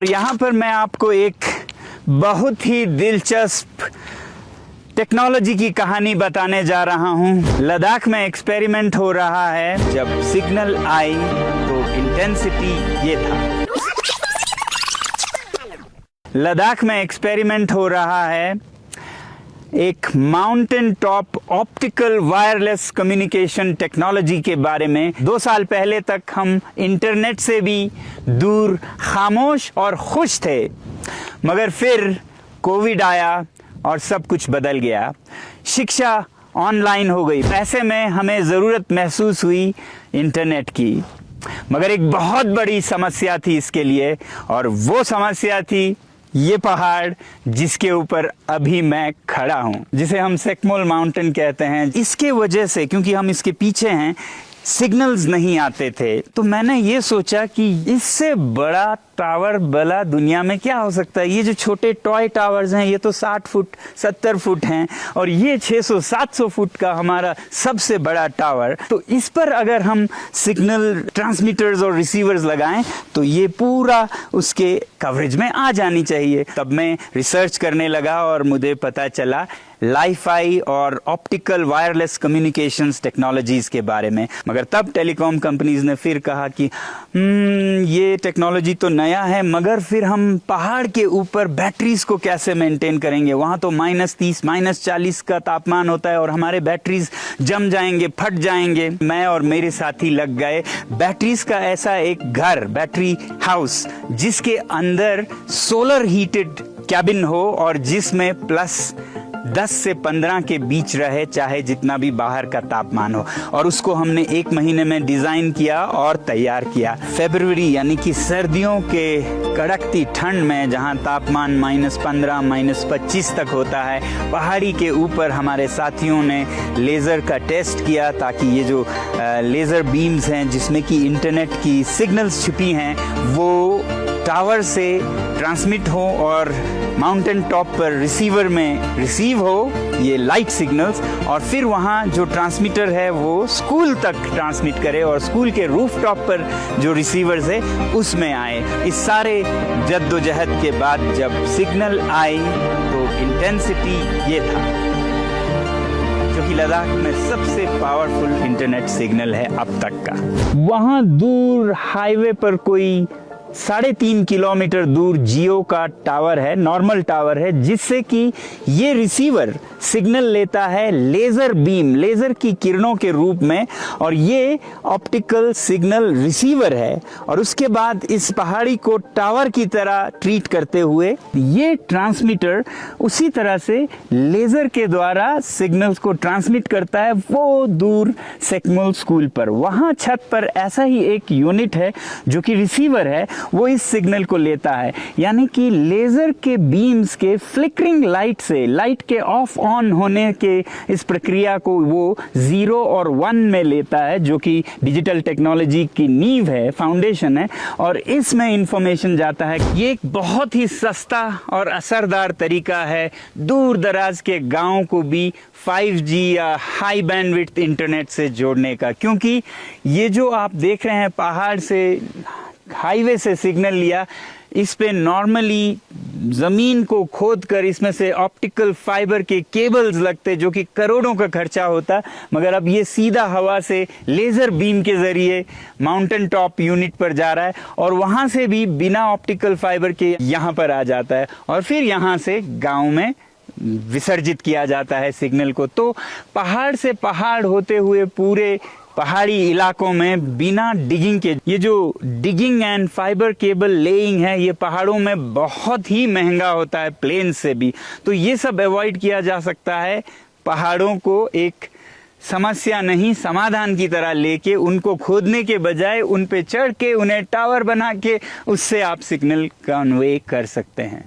यहाँ पर मैं आपको एक बहुत ही दिलचस्प टेक्नोलॉजी की कहानी बताने जा रहा हूँ। लद्दाख में एक्सपेरिमेंट हो रहा है। जब सिग्नल आई तो इंटेंसिटी ये था। लद्दाख में एक्सपेरिमेंट हो रहा है एक mountain top optical wireless communication technology के बारे में। 2 साल पहले तक हम इंटरनेट से भी दूर, खामोश और खुश थे, मगर फिर कोविड आया और सब कुछ बदल गया। शिक्षा ऑनलाइन हो गई। ऐसे में हमें ज़रूरत महसूस हुई इंटरनेट की, मगर एक बहुत बड़ी समस्या थी इसके लिए, और वो समस्या थी ये पहाड़ जिसके ऊपर अभी मैं खड़ा हूँ, जिसे हम सेकमोल माउंटेन कहते हैं। इसके वजह से, क्योंकि हम इसके पीछे हैं, सिग्नल्स नहीं आते थे। तो मैंने ये सोचा कि इससे बड़ा टावर भला दुनिया में क्या हो सकता है। ये जो छोटे टॉय टावर्स हैं ये तो 60 फुट 70 फुट हैं, और ये 600-700 फुट का हमारा सबसे बड़ा टावर। तो इस पर अगर हम सिग्नल ट्रांसमीटर्स और रिसीवर्स लगाएं तो ये पूरा उसके कवरेज में आ जानी चाहिए। तब मैं रिसर्च करने लगा और मुझे पता चला लाईफाई और ऑप्टिकल वायरलेस कम्युनिकेशंस टेक्नोलॉजीज के बारे में। मगर तब टेलीकॉम कंपनीज ने फिर कहा कि ये टेक्नोलॉजी तो नया है, मगर फिर हम पहाड़ के ऊपर बैटरीज को कैसे मेंटेन करेंगे। वहां तो -30 -40 का तापमान होता है और हमारे बैटरीज जम जाएंगे, फट जाएंगे। मैं और मेरे साथी लग गए बैटरीज का ऐसा एक घर, बैटरी हाउस, जिसके अंदर सोलर हीटेड कैबिन हो और जिसमें +10 से 15 के बीच रहे, चाहे जितना भी बाहर का तापमान हो। और उसको हमने 1 महीने में डिजाइन किया और तैयार किया। फरवरी यानी कि सर्दियों के कड़कती ठंड में, जहां तापमान -15 -25 तक होता है, पहाड़ी के ऊपर हमारे साथियों ने लेज़र का टेस्ट किया, ताकि ये जो लेज़र बीम्स हैं जिसमें कि इंटरनेट की सिग्नल्स छुपी हैं वो टावर से ट्रांसमिट हो और माउंटेन टॉप पर रिसीवर में रिसीव हो ये लाइट सिग्नल्स, और फिर वहाँ जो ट्रांसमीटर है वो स्कूल तक ट्रांसमिट करे और स्कूल के रूफ टॉप पर जो रिसीवर्स है उसमें आए। इस सारे जद्दोजहद के बाद जब सिग्नल आई तो इंटेंसिटी ये था, जो कि लद्दाख में सबसे पावरफुल इंटरनेट सिग्नल है अब तक का। वहाँ दूर हाईवे पर कोई 3.5 किलोमीटर दूर जियो का टावर है, नॉर्मल टावर है, जिससे कि ये रिसीवर सिग्नल लेता है लेज़र बीम, लेज़र की किरणों के रूप में, और ये ऑप्टिकल सिग्नल रिसीवर है। और उसके बाद इस पहाड़ी को टावर की तरह ट्रीट करते हुए ये ट्रांसमीटर उसी तरह से लेज़र के द्वारा सिग्नल्स को ट्रांसमिट करता है वो दूर सेकमोल स्कूल पर। वहाँ छत पर ऐसा ही एक यूनिट है जो कि रिसीवर है, वो इस सिग्नल को लेता है। यानी कि लेज़र के बीम्स के फ्लिकरिंग लाइट से, लाइट के ऑफ ऑन होने के इस प्रक्रिया को वो 0 और 1 में लेता है, जो कि डिजिटल टेक्नोलॉजी की नींव है, फाउंडेशन है। और इसमें इंफॉर्मेशन जाता है। ये एक बहुत ही सस्ता और असरदार तरीका है दूर दराज के गाँव को भी 5G या हाई बैंडविड्थ इंटरनेट से जोड़ने का। क्योंकि ये जो आप देख रहे हैं पहाड़ से, हाईवे से सिग्नल लिया, इस पे नॉर्मली ज़मीन को खोद कर इसमें से ऑप्टिकल फाइबर के केबल्स लगते, जो कि करोड़ों का खर्चा होता, मगर अब ये सीधा हवा से लेज़र बीम के ज़रिए माउंटेन टॉप यूनिट पर जा रहा है, और वहाँ से भी बिना ऑप्टिकल फाइबर के यहाँ पर आ जाता है, और फिर यहाँ से गाँव में विसर्जित किया जाता है सिग्नल को। तो पहाड़ से पहाड़ होते हुए पूरे पहाड़ी इलाकों में बिना डिगिंग के, ये जो digging and fibre cable laying है ये पहाड़ों में बहुत ही महंगा होता है प्लेन से भी। तो ये सब अवॉइड किया जा सकता है। पहाड़ों को एक समस्या नहीं, समाधान की तरह लेके, उनको खोदने के बजाय उन पे चढ़ के उन्हें टावर बना के उससे आप सिग्नल कन्वे कर सकते हैं।